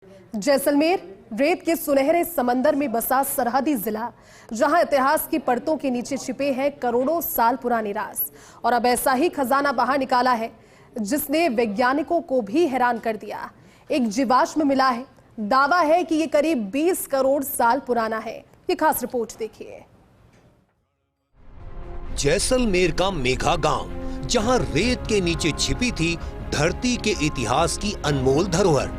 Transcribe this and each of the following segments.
जैसलमेर रेत के सुनहरे समंदर में बसा सरहदी जिला, जहां इतिहास की परतों के नीचे छिपे हैं करोड़ों साल पुराने राज। और अब ऐसा ही खजाना बाहर निकाला है जिसने वैज्ञानिकों को भी हैरान कर दिया। एक जीवाश्म मिला है, दावा है कि ये करीब 20 करोड़ साल पुराना है। ये खास रिपोर्ट देखिए। जैसलमेर का मेघा गांव, जहां रेत के नीचे छिपी थी धरती के इतिहास की अनमोल धरोहर।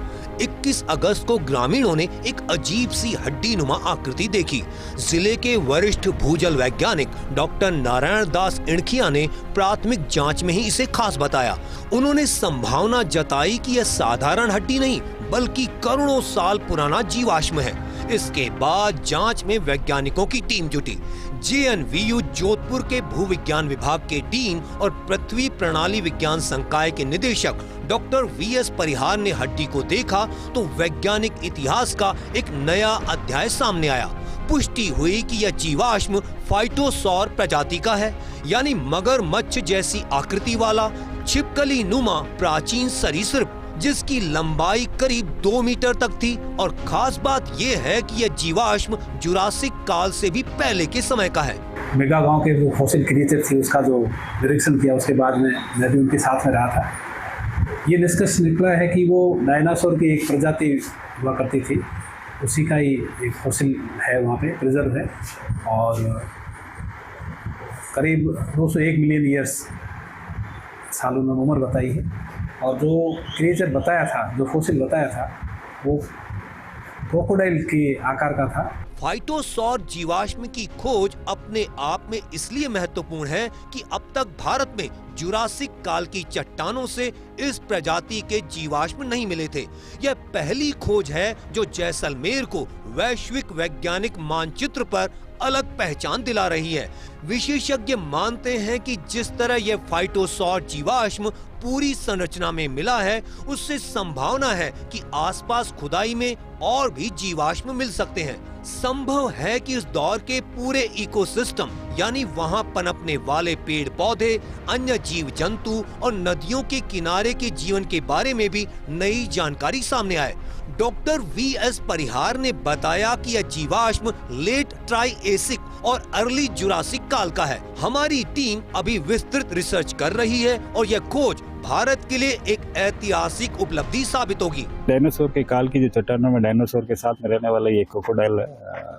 21 अगस्त को ग्रामीणों ने एक अजीब सी हड्डी नुमा आकृति देखी। जिले के वरिष्ठ भूजल वैज्ञानिक डॉक्टर नारायण दास इणखिया ने प्राथमिक जांच में ही इसे खास बताया। उन्होंने संभावना जताई कि यह साधारण हड्डी नहीं बल्कि करोड़ों साल पुराना जीवाश्म है। इसके बाद जांच में वैज्ञानिकों की टीम जुटी। जेएनवीयू जोधपुर के भूविज्ञान विभाग के डीन और पृथ्वी प्रणाली विज्ञान संकाय के निदेशक डॉक्टर वीएस परिहार ने हड्डी को देखा तो वैज्ञानिक इतिहास का एक नया अध्याय सामने आया। पुष्टि हुई कि यह जीवाश्म फाइटोसौर प्रजाति का है, यानी मगरमच्छ जैसी आकृति वाला छिपकली नुमा प्राचीन सरीसृप, जिसकी लंबाई करीब 2 मीटर तक थी। और खास बात यह है कि यह जीवाश्म जुरासिक काल से भी पहले के समय का है। मेघा गांव के जो फॉसिल क्रिएचर थी उसका जो निरीक्षण किया, उसके बाद में मैं भी उनके साथ में रहा था। ये निष्कर्ष निकला है कि वो डायनासोर की एक प्रजाति हुआ करती थी, उसी का ही एक फॉसिल है, वहाँ पे प्रिजर्व है। और करीब 201 मिलियन ईयर्स सालों में उम्र बताई है। और जो क्रिएचर बताया था, जो फॉसिल बताया था, वो क्रोकोडाइल के आकार का था। फाइटोसौर जीवाश्म की खोज अपने आप में इसलिए महत्वपूर्ण है कि अब तक भारत में जुरासिक काल की चट्टानों से इस प्रजाति के जीवाश्म नहीं मिले थे। यह पहली खोज है जो जैसलमेर को वैश्विक वैज्ञानिक मानचित्र पर अलग पहचान दिला रही है। विशेषज्ञ मानते हैं कि जिस तरह यह फाइटोसौर जीवाश्म पूरी संरचना में मिला है, उससे संभावना है कि आसपास खुदाई में और भी जीवाश्म मिल सकते हैं। संभव है कि इस दौर के पूरे इकोसिस्टम, यानी वहां पनपने वाले पेड़ पौधे, अन्य जीव जंतु और नदियों के किनारे के जीवन के बारे में भी नई जानकारी सामने आए। डॉक्टर वीएस परिहार ने बताया कि यह जीवाश्म लेट ट्राइएसिक और अर्ली जुरासिक काल का है। हमारी टीम अभी विस्तृत रिसर्च कर रही है और यह खोज भारत के लिए एक ऐतिहासिक उपलब्धि साबित होगी। डायनासोर के काल की जो चट्टानों में डायनासोर के साथ में रहने वाला ये क्रोकोडाइल,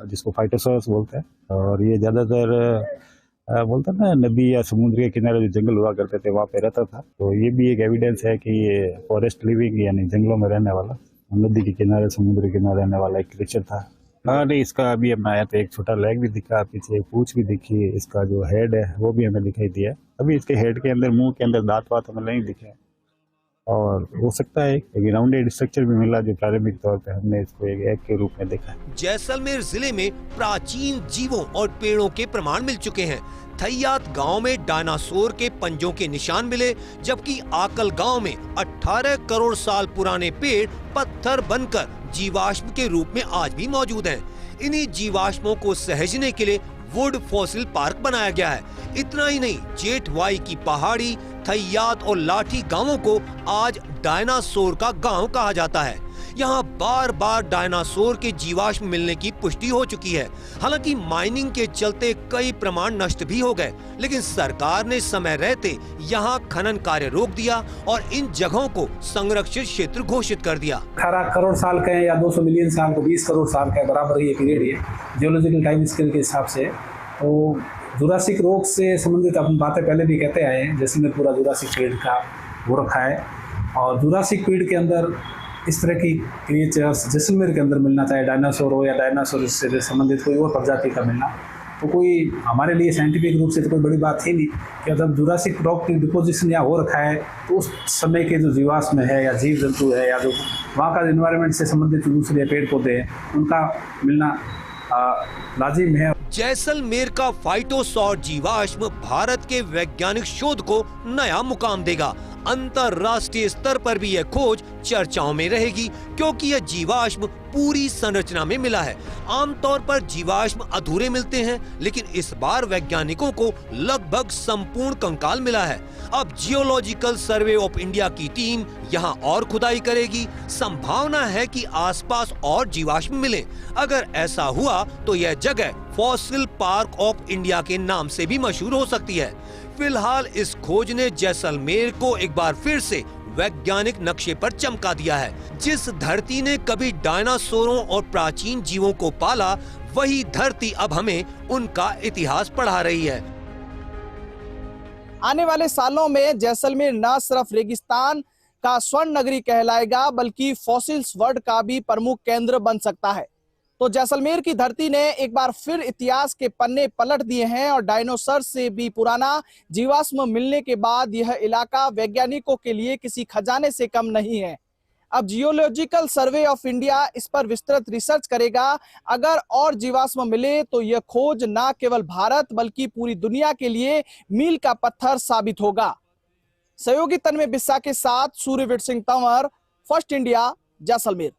जिसको फाइटोसॉरस बोलते हैं, और ये ज्यादातर बोलते हैं ना नदी या समुद्र के किनारे जो जंगल हुआ करते थे वहाँ पे रहता था। तो ये भी एक एविडेंस है कि ये फॉरेस्ट लिविंग यानी जंगलों में रहने वाला, नदी के किनारे समुद्र के किनारे रहने वाला एक क्रिएचर था। नहीं, इसका अभी हमें आया तो एक छोटा लेग भी दिखा, पीछे एक पूंछ भी दिखी, इसका जो हेड है वो भी हमें दिखाई दिया। अभी इसके हेड के अंदर, मुंह के अंदर दांत वात हमें नहीं दिखे, और हो सकता है एक राउंडेड स्ट्रक्चर भी मिला जो प्रारंभिक तौर पे हमने इसको एक एग के रूप में देखा। जैसलमेर जिले में प्राचीन जीवों और पेड़ों के प्रमाण मिल चुके हैं। थैयात गांव में डायनासोर के पंजों के निशान मिले, जबकि आकल गांव में 18 करोड़ साल पुराने पेड़ पत्थर बनकर जीवाश्म के रूप में आज भी मौजूद हैं। इन्हीं जीवाश्मों को सहेजने के लिए वुड फॉसिल पार्क बनाया गया है। इतना ही नहीं, जेठवाई की पहाड़ी, थैयात और लाठी गांवों को आज डायनासोर का गांव कहा जाता है। यहाँ बार बार डायनासोर के जीवाश्म मिलने की पुष्टि हो चुकी है। हालांकि माइनिंग के चलते कई प्रमाण नष्ट भी हो गए, लेकिन सरकार ने समय रहते यहाँ खनन कार्य रोक दिया और इन जगहों को संरक्षित क्षेत्र घोषित कर दिया। 18 करोड़ साल का है या 200 मिलियन साल को 20 करोड़ साल का बराबर ये पीरियड है जियोलॉजिकल टाइम स्केल के हिसाब से। तो जुरासिक रोग से संबंधित अपन बातें पहले भी कहते आए हैं, जैसे में पूरा जुरासिक पीरियड का वो रखा है। और जुरासिक पीरियड के अंदर इस तरह की क्रिएचर्स जैसलमेर के अंदर मिलना, चाहे डायनासोर हो या डायनासोर से संबंधित कोई और प्रजाति का मिलना, तो कोई हमारे लिए साइंटिफिक रूप से तो कोई बड़ी बात थी नहीं। कि जब जुरासिक रॉक की डिपोजिशन यहाँ हो रखा है तो उस समय के जो जीवाश्म है या जीव जंतु है या जो वहाँ का एनवायरनमेंट से संबंधित दूसरे पेड़ पौधे हैं, उनका मिलना लाजिम है। जैसलमेर का फाइटोसौर जीवाश्म भारत के वैज्ञानिक शोध को नया मुकाम देगा। अंतरराष्ट्रीय स्तर पर भी यह खोज चर्चाओं में रहेगी, क्योंकि यह जीवाश्म पूरी संरचना में मिला है। आमतौर पर जीवाश्म अधूरे मिलते हैं, लेकिन इस बार वैज्ञानिकों को लगभग संपूर्ण कंकाल मिला है। अब जियोलॉजिकल सर्वे ऑफ इंडिया की टीम यहाँ और खुदाई करेगी। संभावना है कि आसपास और जीवाश्म मिले। अगर ऐसा हुआ तो यह जगह फॉसिल पार्क ऑफ इंडिया के नाम से भी मशहूर हो सकती है। फिलहाल इस खोज ने जैसलमेर को एक बार फिर से वैज्ञानिक नक्शे पर चमका दिया है। जिस धरती ने कभी डायनासोरों और प्राचीन जीवों को पाला, वही धरती अब हमें उनका इतिहास पढ़ा रही है। आने वाले सालों में जैसलमेर न सिर्फ रेगिस्तान का स्वर्ण नगरी कहलाएगा, बल्कि फॉसिल्स वर्ल्ड का भी प्रमुख केंद्र बन सकता है। तो जैसलमेर की धरती ने एक बार फिर इतिहास के पन्ने पलट दिए हैं और डायनासोर से भी पुराना जीवाश्म मिलने के बाद यह इलाका वैज्ञानिकों के लिए किसी खजाने से कम नहीं है। अब जियोलॉजिकल सर्वे ऑफ इंडिया इस पर विस्तृत रिसर्च करेगा। अगर और जीवाश्म मिले तो यह खोज न केवल भारत बल्कि पूरी दुनिया के लिए मील का पत्थर साबित होगा। सहयोगी तन्मय बिस्सा के साथ सूर्यवीर सिंह तंवर, फर्स्ट इंडिया, जैसलमेर।